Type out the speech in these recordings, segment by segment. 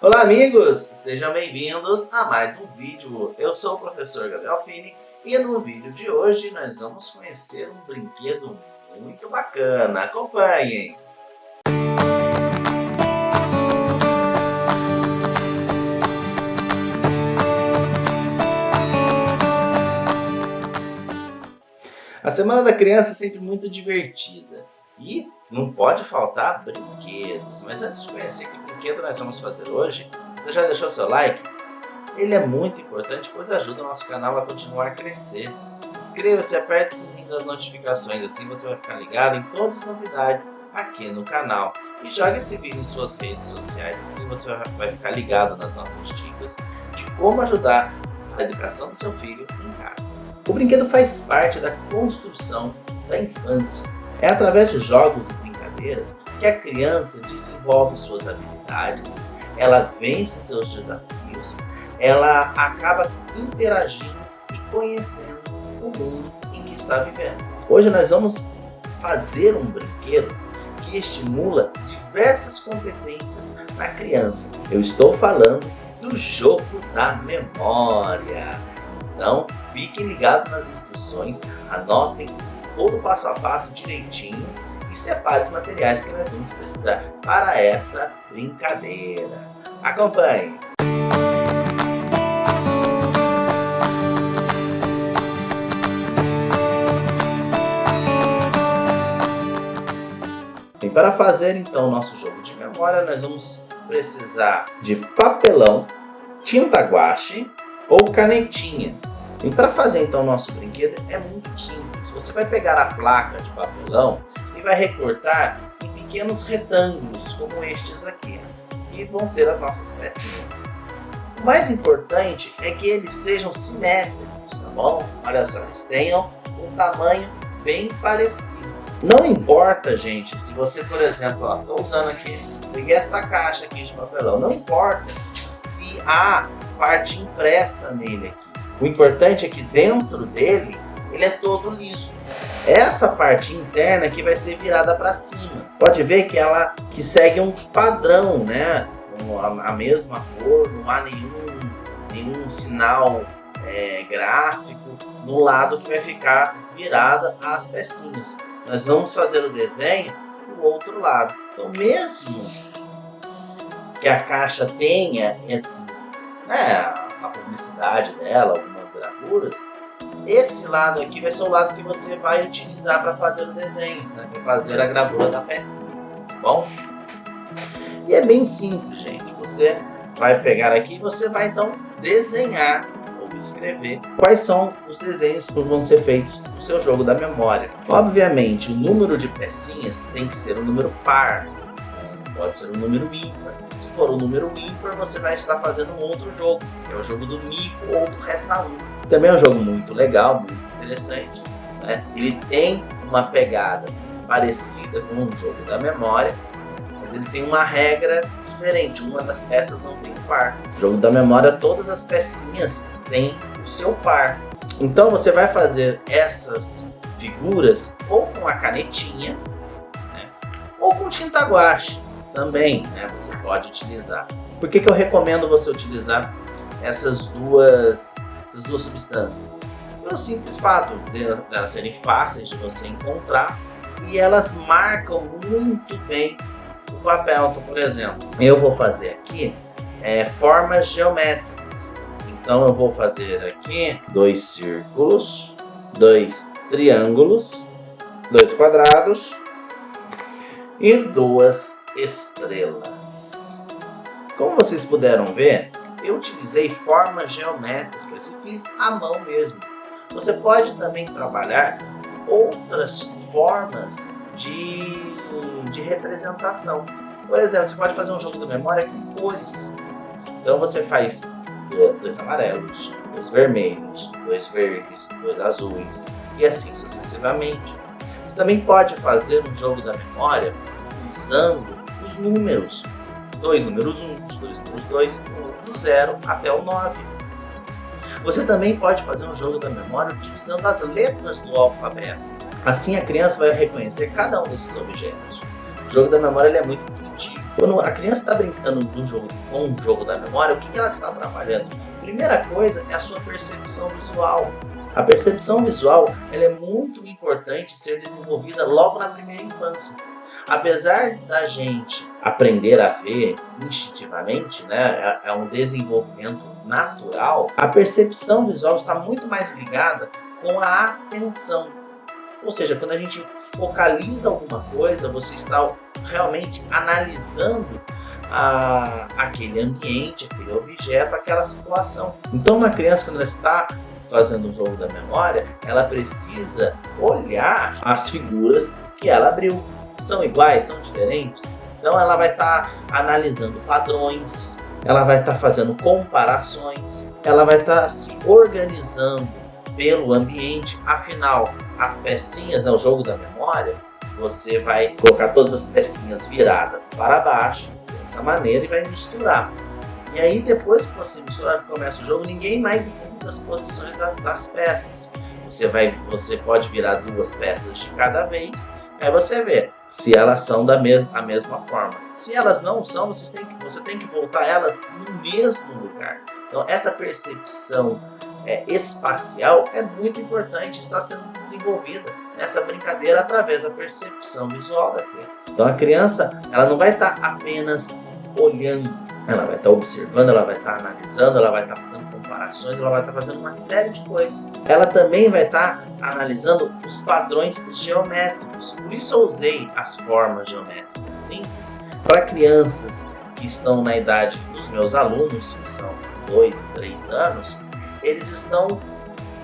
Olá amigos, sejam bem-vindos a mais um vídeo. Eu sou o professor Gabriel Fini e no vídeo de hoje nós vamos conhecer um brinquedo muito bacana. Acompanhem! A Semana da Criança é sempre muito divertida e não pode faltar brinquedos. Mas antes de conhecer que brinquedo nós vamos fazer hoje, você já deixou seu like? Ele é muito importante, pois ajuda o nosso canal a continuar a crescer. Inscreva-se e aperte o sininho das notificações, assim você vai ficar ligado em todas as novidades aqui no canal. E jogue esse vídeo em suas redes sociais, assim você vai ficar ligado nas nossas dicas de como ajudar a educação do seu filho em casa. O brinquedo faz parte da construção da infância. É através de jogos e brincadeiras que a criança desenvolve suas habilidades, ela vence seus desafios, ela acaba interagindo e conhecendo o mundo em que está vivendo. Hoje nós vamos fazer um brinquedo que estimula diversas competências na criança. Eu estou falando do jogo da memória. Então, fiquem ligados nas instruções, anotem todo o passo a passo direitinho e separe os materiais que nós vamos precisar para essa brincadeira. Acompanhe! E para fazer então o nosso jogo de memória, nós vamos precisar de papelão, tinta guache ou canetinha. E para fazer então o nosso brinquedo é muito simples. Você vai pegar a placa de papelão e vai recortar em pequenos retângulos como estes aqui, que vão ser as nossas pecinhas. O mais importante é que eles sejam simétricos, tá bom? Olha só, eles tenham um tamanho bem parecido. Não importa, gente, se você, por exemplo, estou usando aqui, peguei esta caixa aqui de papelão, não importa se há parte impressa nele aqui. O importante é que dentro dele, ele é todo liso. Essa parte interna que vai ser virada para cima. Pode ver que ela segue um padrão, né? A mesma cor, não há nenhum sinal gráfico no lado que vai ficar virada as pecinhas. Nós vamos fazer o desenho do outro lado. Então, mesmo que a caixa tenha a publicidade dela, algumas gravuras, esse lado aqui vai ser o lado que você vai utilizar para fazer o desenho, para fazer a gravura da pecinha, tá bom? E é bem simples, gente. Você vai pegar aqui e você vai então desenhar ou escrever quais são os desenhos que vão ser feitos no seu jogo da memória. Obviamente, o número de pecinhas tem que ser um número par, pode ser um número ímpar. Se for um número ímpar, você vai estar fazendo um outro jogo, que é o jogo do mico ou do resta 1. Também é um jogo muito legal, muito interessante, né? Ele tem uma pegada parecida com um jogo da memória, mas ele tem uma regra diferente. Uma das peças não tem par. No jogo da memória, todas as pecinhas têm o seu par. Então você vai fazer essas figuras ou com a canetinha, né? Ou com tinta guache. Também, né, você pode utilizar. Por que eu recomendo você utilizar essas duas substâncias? Pelo simples fato de elas serem fáceis de você encontrar e elas marcam muito bem o papel. Então, por exemplo, eu vou fazer aqui formas geométricas. Então eu vou fazer aqui 2 círculos, 2 triângulos, 2 quadrados e 2 estrelas. Como vocês puderam ver, eu utilizei formas geométricas e fiz à mão mesmo. Você pode também trabalhar outras formas de representação. Por exemplo, você pode fazer um jogo da memória com cores. Então você faz 2 amarelos, 2 vermelhos, 2 verdes, 2 azuis e assim sucessivamente. Você também pode fazer um jogo da memória usando os números, 2 números 1, 2 números 2, do 0 até o 9. Você também pode fazer um jogo da memória utilizando as letras do alfabeto. Assim a criança vai reconhecer cada um desses objetos. O jogo da memória ele é muito intuitivo. Quando a criança está brincando com o jogo da memória, o que ela está trabalhando? Primeira coisa é a sua percepção visual. A percepção visual ela é muito importante ser desenvolvida logo na primeira infância. Apesar da gente aprender a ver instintivamente, né, é um desenvolvimento natural, a percepção visual está muito mais ligada com a atenção. Ou seja, quando a gente focaliza alguma coisa, você está realmente analisando aquele ambiente, aquele objeto, aquela situação. Então, uma criança, quando ela está fazendo o jogo da memória, ela precisa olhar as figuras que ela abriu. São iguais? São diferentes? Então, ela vai estar analisando padrões, ela vai estar fazendo comparações, ela vai estar se organizando pelo ambiente. Afinal, as pecinhas, né, o jogo da memória, você vai colocar todas as pecinhas viradas para baixo, dessa maneira, e vai misturar. E aí, depois que você misturar, começa o jogo, ninguém mais muda as posições das peças. Você pode virar 2 peças de cada vez, aí você vê se elas são da mesma forma. Se elas não são, você tem que voltar elas no mesmo lugar. Então, essa percepção espacial é muito importante, está sendo desenvolvida nessa brincadeira através da percepção visual da criança. Então, a criança ela não vai estar apenas olhando, ela vai estar observando, ela vai estar analisando, ela vai estar fazendo comparações, ela vai estar fazendo uma série de coisas. Ela também vai estar analisando os padrões geométricos. Por isso eu usei as formas geométricas simples para crianças que estão na idade dos meus alunos, que são 2 e 3 anos, eles estão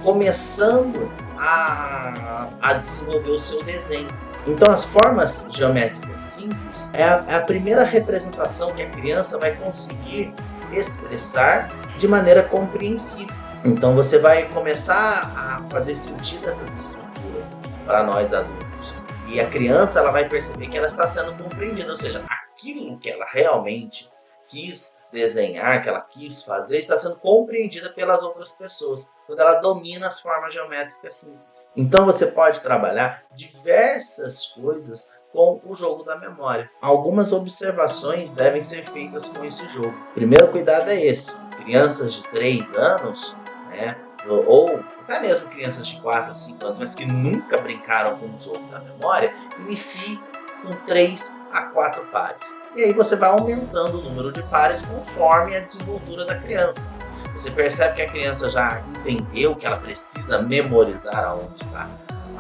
começando a desenvolver o seu desenho. Então, as formas geométricas simples é a primeira representação que a criança vai conseguir expressar de maneira compreensível. Então, você vai começar a fazer sentido essas estruturas para nós adultos. E a criança ela vai perceber que ela está sendo compreendida, ou seja, aquilo que ela realmente quis desenhar, que ela quis fazer, está sendo compreendida pelas outras pessoas, quando ela domina as formas geométricas simples. Então você pode trabalhar diversas coisas com o jogo da memória. Algumas observações devem ser feitas com esse jogo. O primeiro cuidado é esse. Crianças de 3 anos, né, ou até mesmo crianças de 4 a 5 anos, mas que nunca brincaram com o jogo da memória, inicie com 3 a 4 pares. E aí você vai aumentando o número de pares conforme a desenvoltura da criança. Você percebe que a criança já entendeu que ela precisa memorizar aonde está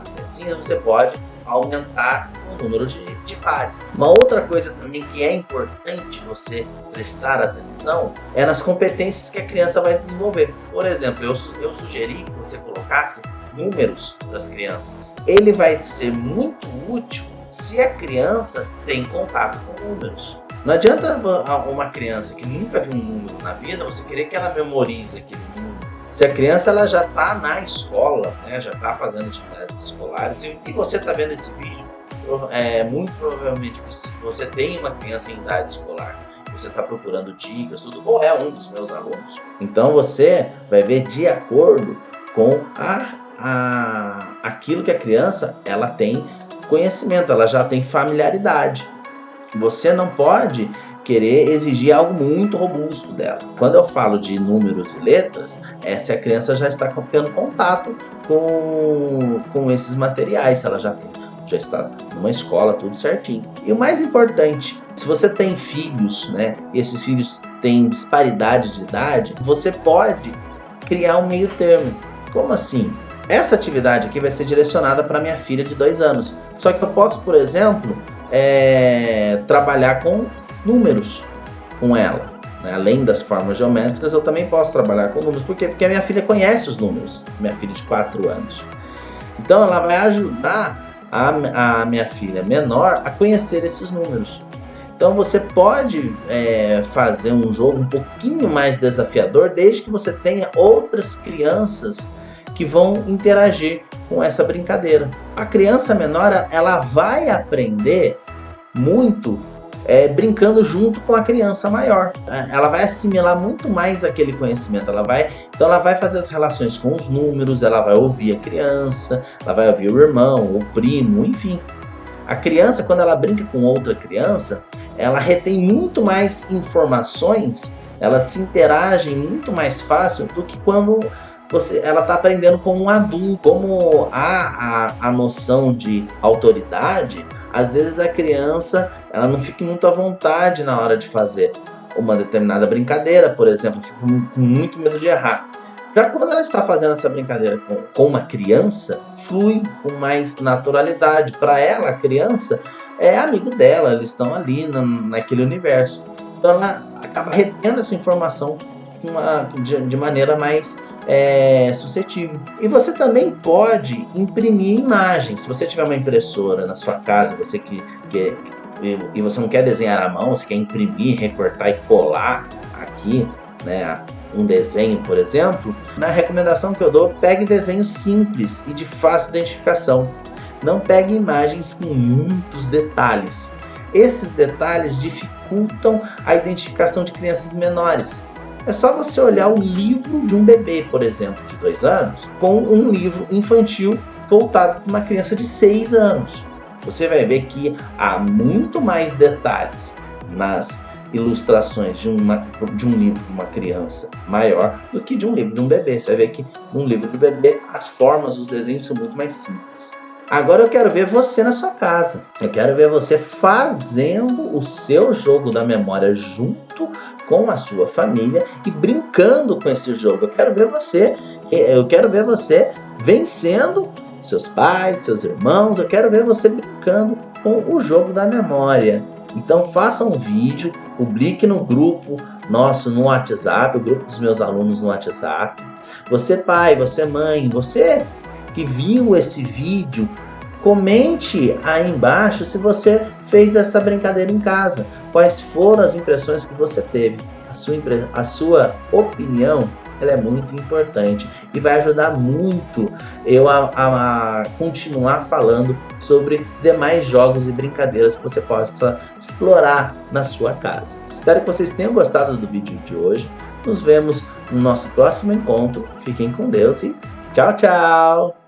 as pecinhas, você pode aumentar o número de pares. Uma outra coisa também que é importante você prestar atenção é nas competências que a criança vai desenvolver. Por exemplo, eu sugeri que você colocasse números das crianças. Ele vai ser muito útil se a criança tem contato com números. Não adianta uma criança que nunca viu um número na vida, você querer que ela memorize aquele número. Se a criança ela já está na escola, né, já está fazendo atividades escolares, e você está vendo esse vídeo, muito provavelmente se você tem uma criança em idade escolar, você está procurando dicas, tudo, ou é um dos meus alunos. Então você vai ver de acordo com aquilo que a criança ela tem conhecimento, ela já tem familiaridade. Você não pode querer exigir algo muito robusto dela. Quando eu falo de números e letras, é se a criança já está tendo contato com esses materiais, se ela já está numa escola, tudo certinho. E o mais importante, se você tem filhos, né, e esses filhos têm disparidade de idade, você pode criar um meio termo. Como assim? Essa atividade aqui vai ser direcionada para minha filha de 2 anos. Só que eu posso, por exemplo, trabalhar com números com ela. Né? Além das formas geométricas, eu também posso trabalhar com números. Por quê? Porque a minha filha conhece os números. Minha filha de 4 anos. Então, ela vai ajudar a minha filha menor a conhecer esses números. Então, você pode fazer um jogo um pouquinho mais desafiador, desde que você tenha outras crianças que vão interagir com essa brincadeira. A criança menor, ela vai aprender muito brincando junto com a criança maior. Ela vai assimilar muito mais aquele conhecimento. Então ela vai fazer as relações com os números, ela vai ouvir a criança, ela vai ouvir o irmão, o primo, enfim. A criança, quando ela brinca com outra criança, ela retém muito mais informações, elas se interagem muito mais fácil do que quando ela está aprendendo como um adulto. Como a noção de autoridade, às vezes a criança ela não fica muito à vontade na hora de fazer uma determinada brincadeira, por exemplo, fica com muito medo de errar. Já quando ela está fazendo essa brincadeira com uma criança, flui com mais naturalidade. Para ela, a criança é amigo dela, eles estão ali naquele universo. Então ela acaba retendo essa informação de maneira mais suscetível. E você também pode imprimir imagens. Se você tiver uma impressora na sua casa, você e você não quer desenhar à mão, você quer imprimir, recortar e colar aqui, né, um desenho, por exemplo, na recomendação que eu dou, pegue desenhos simples e de fácil identificação. Não pegue imagens com muitos detalhes. Esses detalhes dificultam a identificação de crianças menores. É só você olhar o livro de um bebê, por exemplo, de 2 anos, com um livro infantil voltado para uma criança de 6 anos. Você vai ver que há muito mais detalhes nas ilustrações de um livro de uma criança maior do que de um livro de um bebê. Você vai ver que num livro de bebê as formas, os desenhos são muito mais simples. Agora eu quero ver você na sua casa. Eu quero ver você fazendo o seu jogo da memória junto com a sua família e brincando com esse jogo. Eu quero ver você vencendo seus pais, seus irmãos. Eu quero ver você brincando com o jogo da memória. Então faça um vídeo, publique no grupo nosso no WhatsApp, o grupo dos meus alunos no WhatsApp. Você pai, você mãe, você que viu esse vídeo, comente aí embaixo se você fez essa brincadeira em casa. Quais foram as impressões que você teve? A sua opinião, ela é muito importante e vai ajudar muito eu a continuar falando sobre demais jogos e brincadeiras que você possa explorar na sua casa. Espero que vocês tenham gostado do vídeo de hoje. Nos vemos no nosso próximo encontro. Fiquem com Deus e tchau, tchau!